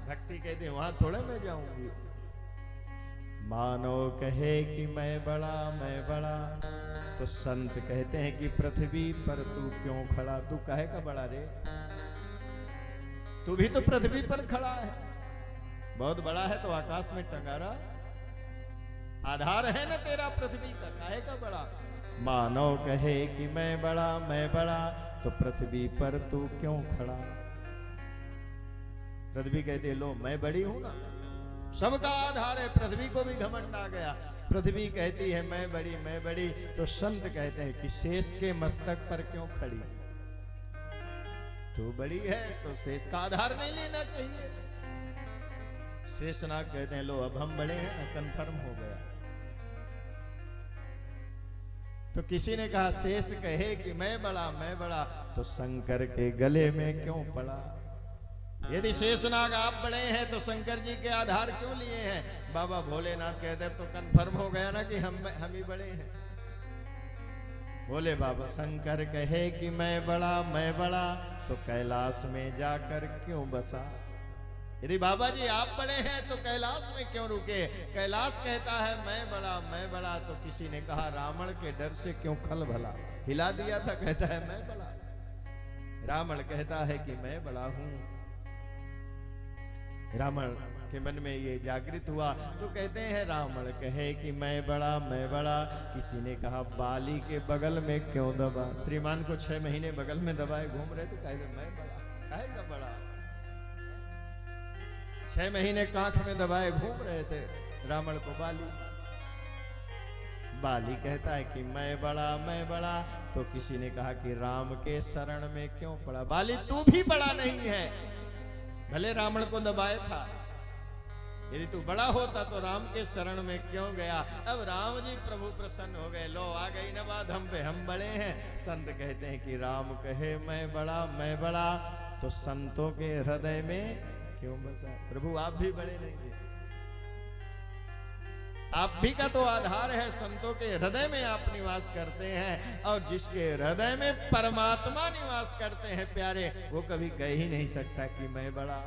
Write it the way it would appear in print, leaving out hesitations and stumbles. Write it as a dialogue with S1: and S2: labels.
S1: भक्ति कहते वहां थोड़े मैं जाऊंगी। मानो कहे कि मैं बड़ा, तो संत कहते हैं कि पृथ्वी पर तू क्यों खड़ा, तू काहे का बड़ा रे, तू भी तो पृथ्वी पर खड़ा है। बहुत बड़ा है तो आकाश में टंगारा, आधार है ना तेरा पृथ्वी का, काहे का बड़ा। मानो कहे कि मैं बड़ा, तो पृथ्वी पर तू क्यों खड़ा। पृथ्वी कहती है लो मैं बड़ी हूं ना, सबका आधार है। पृथ्वी को भी घमंड आ गया, पृथ्वी कहती है मैं बड़ी, तो संत कहते हैं कि शेष के मस्तक पर क्यों खड़ी, तू बड़ी है तो शेष का आधार नहीं लेना चाहिए। शेषनाग कहते हैं लो अब हम बड़े हैं ना, कंफर्म हो गया। तो किसी ने कहा शेष कहे कि मैं बड़ा, तो शंकर के गले में क्यों पड़ा। यदि शेषनाग आप बड़े हैं तो शंकर जी के आधार क्यों लिए हैं। बाबा भोलेनाथ कहते तो कंफर्म हो गया ना कि हम ही बड़े हैं। बोले बाबा शंकर कहे कि मैं बड़ा, तो कैलाश में जाकर क्यों बसा। यदि बाबा जी आप बड़े हैं तो कैलाश में क्यों रुके। कैलाश कहता है मैं बड़ा, तो किसी ने कहा रावण के डर से क्यों खल भला, हिला दिया था, कहता है मैं बड़ा। रावण कहता है कि मैं बड़ा हूं। रावण के मन में ये जागृत हुआ तो कहते हैं रावण कहे कि मैं बड़ा, किसी ने कहा बाली के बगल में क्यों दबा। श्रीमान को 6 महीने बगल में दबाए घूम रहे थे, कहते मैं बड़ा, काहे का बड़ा। 6 महीने कांख में दबाए घूम रहे थे रावण को बाली। बाली कहता है कि मैं बड़ा, तो किसी ने कहा कि राम के शरण में क्यों पड़ा। बाली तू भी बड़ा नहीं है, भले रावण को दबाए था, यदि तू बड़ा होता तो राम के शरण में क्यों गया। अब राम जी प्रभु प्रसन्न हो गए, लो आ गई ना बात हम पे, हम बड़े हैं। संत कहते हैं कि राम कहे मैं बड़ा, तो संतों के हृदय में क्यों बसा। प्रभु आप भी बड़े नहीं है, आप भी का तो आधार है, संतों के हृदय में आप निवास करते हैं। और जिसके हृदय में परमात्मा निवास करते हैं प्यारे, वो कभी कह ही नहीं सकता कि मैं बड़ा।